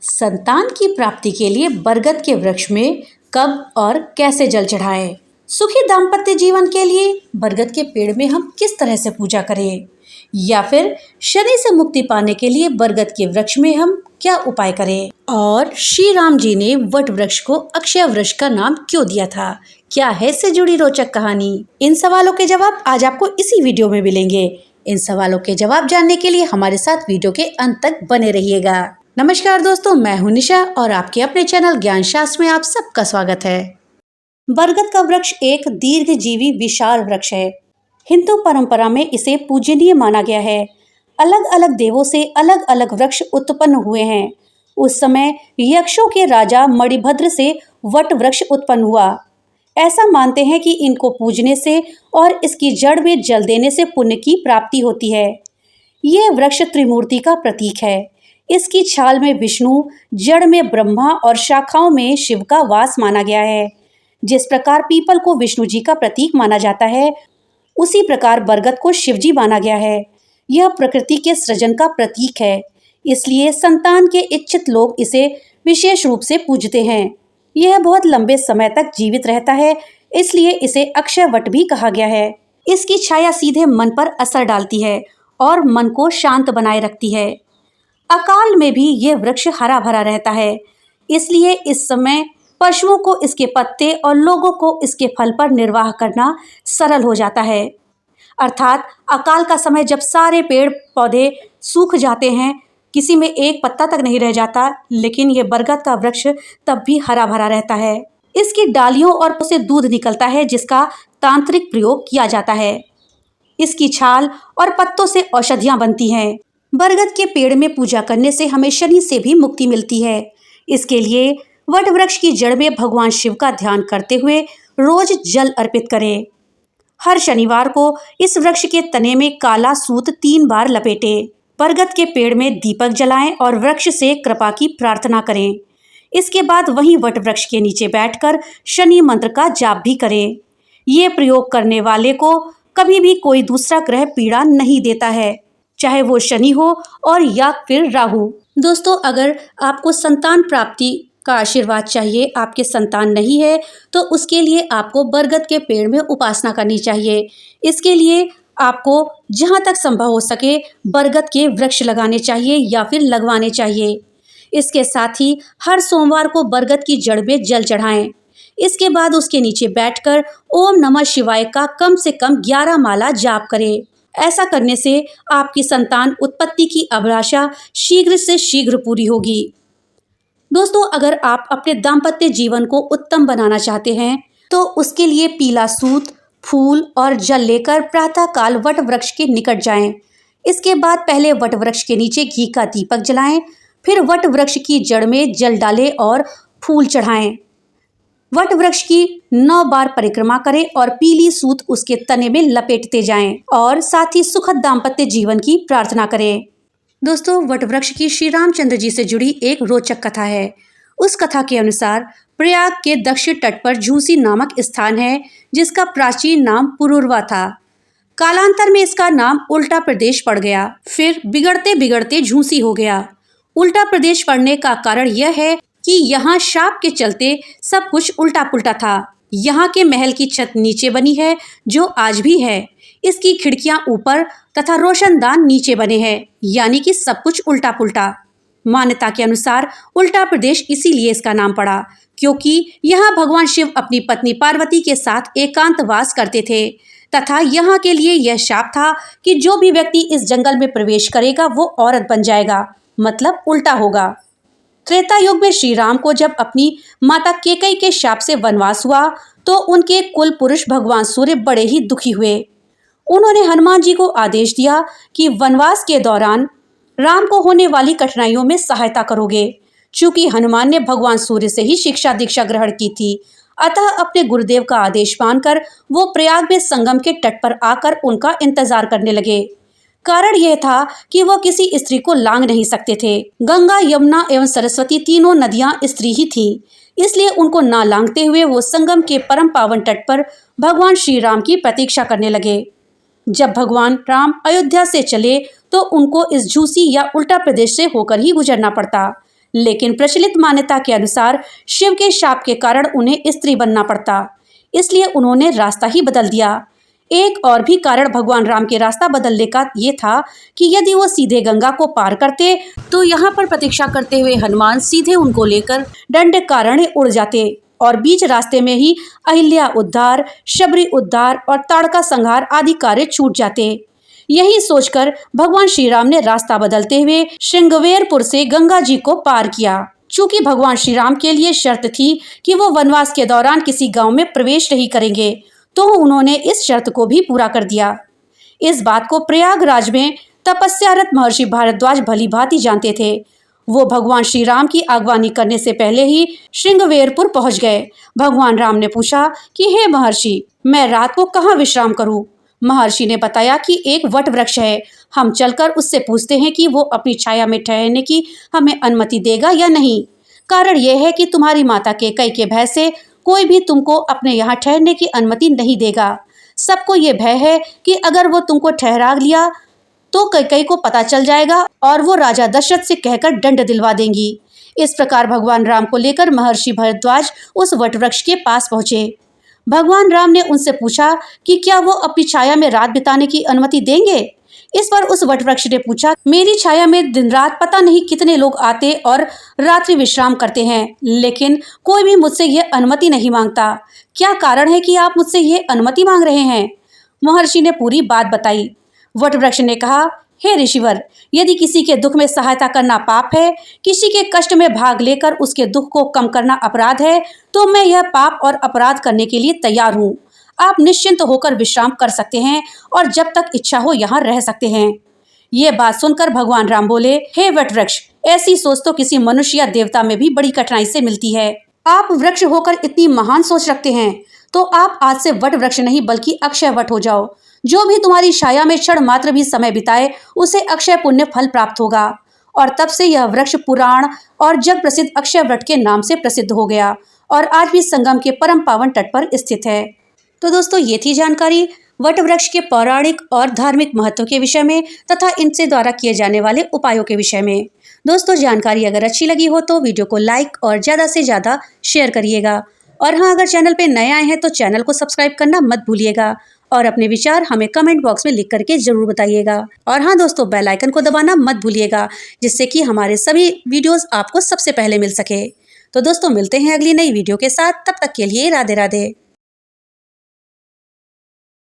संतान की प्राप्ति के लिए बरगद के वृक्ष में कब और कैसे जल चढ़ाएं? सुखी दाम्पत्य जीवन के लिए बरगद के पेड़ में हम किस तरह से पूजा करें? या फिर शनि से मुक्ति पाने के लिए बरगद के वृक्ष में हम क्या उपाय करें? और श्री राम जी ने वट वृक्ष को अक्षय वृक्ष का नाम क्यों दिया था? क्या है इससे जुड़ी रोचक कहानी? इन सवालों के जवाब आज आपको इसी वीडियो में मिलेंगे। इन सवालों के जवाब जानने के लिए हमारे साथ वीडियो के अंत तक बने रहिएगा। नमस्कार दोस्तों, मैं हूं निशा और आपके अपने चैनल ज्ञान शास्त्र में आप सबका स्वागत है। बरगद का वृक्ष एक दीर्घजीवी विशाल वृक्ष है। हिंदू परंपरा में इसे पूजनीय माना गया है। अलग अलग देवों से अलग अलग वृक्ष उत्पन्न हुए हैं। उस समय यक्षों के राजा मणिभद्र से वट वृक्ष उत्पन्न हुआ। ऐसा मानते हैं कि इनको पूजने से और इसकी जड़ में जल देने से पुण्य की प्राप्ति होती है। यह वृक्ष त्रिमूर्ति का प्रतीक है। इसकी छाल में विष्णु, जड़ में ब्रह्मा और शाखाओं में शिव का वास माना गया है। जिस प्रकार पीपल को विष्णु जी का प्रतीक माना जाता है, उसी प्रकार बरगद को शिव जी माना गया है। यह प्रकृति के सृजन का प्रतीक है, इसलिए संतान के इच्छित लोग इसे विशेष रूप से पूजते हैं। यह बहुत लंबे समय तक जीवित रहता है, इसलिए इसे अक्षय वट भी कहा गया है। इसकी छाया सीधे मन पर असर डालती है और मन को शांत बनाए रखती है। अकाल में भी यह वृक्ष हरा भरा रहता है, इसलिए इस समय पशुओं को इसके पत्ते और लोगों को इसके फल पर निर्वाह करना सरल हो जाता है। अर्थात अकाल का समय जब सारे पेड़ पौधे सूख जाते हैं, किसी में एक पत्ता तक नहीं रह जाता, लेकिन यह बरगद का वृक्ष तब भी हरा भरा रहता है। इसकी डालियों और से दूध निकलता है, जिसका तांत्रिक प्रयोग किया जाता है। इसकी छाल और पत्तों से औषधियां बनती हैं। बरगद के पेड़ में पूजा करने से हमें शनि से भी मुक्ति मिलती है। इसके लिए वट वृक्ष की जड़ में भगवान शिव का ध्यान करते हुए रोज जल अर्पित करें। हर शनिवार को इस वृक्ष के तने में काला सूत 3 बार लपेटें। बरगद के पेड़ में दीपक जलाएं और वृक्ष से कृपा की प्रार्थना करें। इसके बाद वहीं वट वृक्ष के नीचे बैठकर शनि मंत्र का जाप भी करें। ये प्रयोग करने वाले को कभी भी कोई दूसरा ग्रह पीड़ा नहीं देता है, चाहे वो शनि हो और या फिर राहु। दोस्तों, अगर आपको संतान प्राप्ति का आशीर्वाद चाहिए, आपके संतान नहीं है, तो उसके लिए आपको बरगद के पेड़ में उपासना करनी चाहिए। इसके लिए आपको जहाँ तक संभव हो सके बरगद के वृक्ष लगाने चाहिए या फिर लगवाने चाहिए। इसके साथ ही हर सोमवार को बरगद की जड़ में जल चढ़ाएं। इसके बाद उसके नीचे बैठकर ओम नमः शिवाय का कम से कम 11 माला जाप करें। ऐसा करने से आपकी संतान उत्पत्ति की अभिलाषा शीघ्र से शीघ्र पूरी होगी। दोस्तों, अगर आप अपने दाम्पत्य जीवन को उत्तम बनाना चाहते हैं, तो उसके लिए पीला सूत, फूल और जल लेकर प्रातः काल वट वृक्ष के निकट जाएं। इसके बाद पहले वट वृक्ष के नीचे घी का दीपक जलाएं, फिर वट वृक्ष की जड़ में जल डालें और फूल चढ़ाएं। वट वृक्ष की 9 बार परिक्रमा करें और पीली सूत उसके तने में लपेटते जाएं और साथ ही सुखद दाम्पत्य जीवन की प्रार्थना करें। दोस्तों, वट वृक्ष की श्री रामचंद्र जी से जुड़ी एक रोचक कथा है। उस कथा के अनुसार प्रयाग के दक्षिण तट पर झूसी नामक स्थान है, जिसका प्राचीन नाम पुरुरवा था। कालांतर में इसका नाम उल्टा प्रदेश पड़ गया, फिर बिगड़ते बिगड़ते झूसी हो गया। उल्टा प्रदेश पड़ने का कारण यह है कि यहाँ शाप के चलते सब कुछ उल्टा पुल्टा था। यहाँ के महल की छत नीचे बनी है, जो आज भी है। इसकी खिड़कियां ऊपर तथा रोशनदान नीचे बने हैं, यानी कि सब कुछ उल्टा पुल्टा। मान्यता के अनुसार उल्टा प्रदेश इसीलिए इसका नाम पड़ा, क्योंकि यहाँ भगवान शिव अपनी पत्नी पार्वती के साथ एकांतवास करते थे तथा यहाँ के लिए यह शाप था कि जो भी व्यक्ति इस जंगल में प्रवेश करेगा वो औरत बन जाएगा, मतलब उल्टा होगा। त्रेता युग में श्री राम को जब अपनी माता कैकेयी के शाप से वनवास हुआ, तो उनके कुल पुरुष भगवान सूर्य बड़े ही दुखी हुए। उन्होंने हनुमान जी को आदेश दिया कि वनवास के दौरान राम को होने वाली कठिनाइयों में सहायता करोगे। चूंकि हनुमान ने भगवान सूर्य से ही शिक्षा दीक्षा ग्रहण की थी, अतः अपने गुरुदेव का आदेश मानकर वो प्रयाग में संगम के तट पर आकर उनका इंतजार करने लगे। कारण यह था कि वह किसी स्त्री को लांग नहीं सकते थे। गंगा, यमुना एवं सरस्वती तीनों नदियां स्त्री ही थीं, इसलिए उनको ना लांघते हुए वो संगम के परम पावन तट पर भगवान श्री राम की प्रतीक्षा करने लगे। जब भगवान राम अयोध्या से चले तो उनको इस झूसी या उल्टा प्रदेश से होकर ही गुजरना पड़ता, लेकिन प्रचलित मान्यता के अनुसार शिव के शाप के कारण उन्हें स्त्री बनना पड़ता, इसलिए उन्होंने रास्ता ही बदल दिया। एक और भी कारण भगवान राम के रास्ता बदलने का ये था कि यदि वो सीधे गंगा को पार करते तो यहाँ पर प्रतीक्षा करते हुए हनुमान सीधे उनको लेकर दंडकारण्य उड़ जाते और बीच रास्ते में ही अहिल्या उद्धार, शबरी उद्धार और ताड़का संहार आदि कार्य छूट जाते। यही सोचकर भगवान श्री राम ने रास्ता बदलते हुए श्रृंगवेरपुर से गंगा जी को पार किया। चूंकि भगवान श्री राम के लिए शर्त थी कि वो वनवास के दौरान किसी गांव में प्रवेश नहीं करेंगे, तो उन्होंने इस शर्त को भी पूरा कर दिया। इस बात को प्रयागराज में तपस्यारत महर्षि भारद्वाज भली भांति जानते थे। वो भगवान श्री राम की आगवानी करने से पहले ही श्रृंगवेरपुर पहुंच गए। भगवान राम ने पूछा कि हे महर्षि, मैं रात को कहाँ विश्राम करूं? महर्षि ने बताया कि एक वट वृक्ष है, हम चलकर उससे पूछते हैं कि वो अपनी छाया में ठहरने की हमें अनुमति देगा या नहीं। कारण यह है कि तुम्हारी माता कैकेयी के भय से कोई भी तुमको अपने यहाँ ठहरने की अनुमति नहीं देगा। सबको ये भय है कि अगर वो तुमको ठहरा लिया तो कैकेयी को पता चल जाएगा और वो राजा दशरथ से कहकर दंड दिलवा देंगी। इस प्रकार भगवान राम को लेकर महर्षि भारद्वाज उस वट वृक्ष के पास पहुंचे। भगवान राम ने उनसे पूछा कि क्या वो अपनी छाया में रात बिताने की अनुमति देंगे। इस पर उस वट वृक्ष ने पूछा, मेरी छाया में दिन रात पता नहीं कितने लोग आते और रात्रि विश्राम करते हैं, लेकिन कोई भी मुझसे यह अनुमति नहीं मांगता। क्या कारण है कि आप मुझसे यह अनुमति मांग रहे हैं? महर्षि ने पूरी बात बताई। वट वृक्ष ने कहा, हे ऋषिवर, यदि किसी के दुख में सहायता करना पाप है, किसी के कष्ट में भाग लेकर उसके दुख को कम करना अपराध है, तो मैं यह पाप और अपराध करने के लिए तैयार हूँ। आप निश्चिंत होकर विश्राम कर सकते हैं और जब तक इच्छा हो यहाँ रह सकते हैं। ये बात सुनकर भगवान राम बोले, हे वट वृक्ष, ऐसी सोच तो किसी मनुष्य या देवता में भी बड़ी कठिनाई से मिलती है। आप वृक्ष होकर इतनी महान सोच रखते हैं, तो आप आज से वट वृक्ष नहीं बल्कि अक्षय वट हो जाओ। जो भी तुम्हारी छाया में क्षण मात्र भी समय बिताए उसे अक्षय पुण्य फल प्राप्त होगा। और तब से यह वृक्ष पुराण और जग प्रसिद्ध अक्षय वट के नाम से प्रसिद्ध हो गया और आज भी संगम के परम पावन तट पर स्थित है। तो दोस्तों, ये थी जानकारी वट वृक्ष के पौराणिक और धार्मिक महत्व के विषय में तथा इनसे द्वारा किए जाने वाले उपायों के विषय में। दोस्तों, जानकारी अगर अच्छी लगी हो तो वीडियो को लाइक और ज़्यादा से ज़्यादा शेयर करिएगा। और हाँ, अगर चैनल पे नए आए हैं तो चैनल को सब्सक्राइब करना मत भूलिएगा और अपने विचार हमें कमेंट बॉक्स में लिख करके जरूर बताइएगा। और हाँ दोस्तों, बेल आइकन को दबाना मत भूलिएगा, जिससे कि हमारे सभी वीडियोस आपको सबसे पहले मिल सके। तो दोस्तों, मिलते हैं अगली नई वीडियो के साथ। तब तक के लिए राधे राधे।